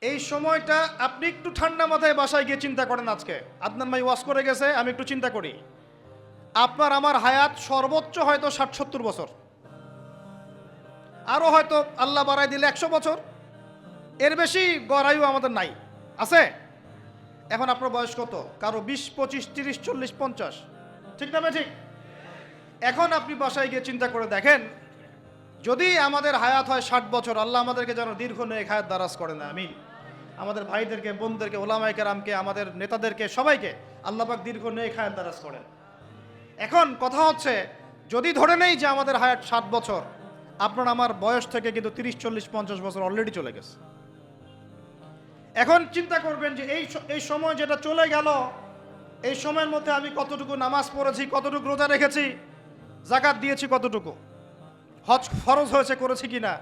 এই সময়টা আপনি একটু ঠান্ডা মাথায় বাসায় গিয়ে চিন্তা করেন। আজকে আদনান ভাই ওয়াজ করে গেছে, আমি একটু চিন্তা করি। আপনার আমার হায়াত সর্বোচ্চ হয়তো ৬০-৭০ বছর, আরও হয়তো আল্লাহ বাড়াই দিলে ১০০ বছর। এর বেশি গড়াইও আমাদের নাই, আছে? এখন আপনার বয়স কত? কারো ২০, ২৫, ৩০, ৪০, ৫০, ঠিক না? ঠিক। এখন আপনি বাসায় গিয়ে চিন্তা করে দেখেন, যদি আমাদের হায়াত হয় ৬০ বছর, আল্লাহ আমাদেরকে যেন দীর্ঘ নেক হায়াত দারাজ করে না, আমিন। আমাদের ভাইদেরকে, বোনদেরকে, ওলামায়ে কেরামকে, আমাদের নেতাদেরকে, সবাইকে আল্লাহ পাক দীর্ঘ নেক হায়াত দারাজ করেন। এখন কথা হচ্ছে, যদি ধরে নেই যে আমাদের হায়াত ৬০ বছর, আপনার আমার বয়স থেকে কিন্তু ৩০, ৪০, ৫০ বছর অলরেডি চলে গেছে। এখন চিন্তা করবেন যে এই সময় যেটা চলে গেল, এই সময়ের মধ্যে আমি কতটুকু নামাজ পড়েছি, কতটুকু রোজা রেখেছি, যাকাত দিয়েছি কতটুকু, হজ ফরজ হয়েছে করেছি কিনা,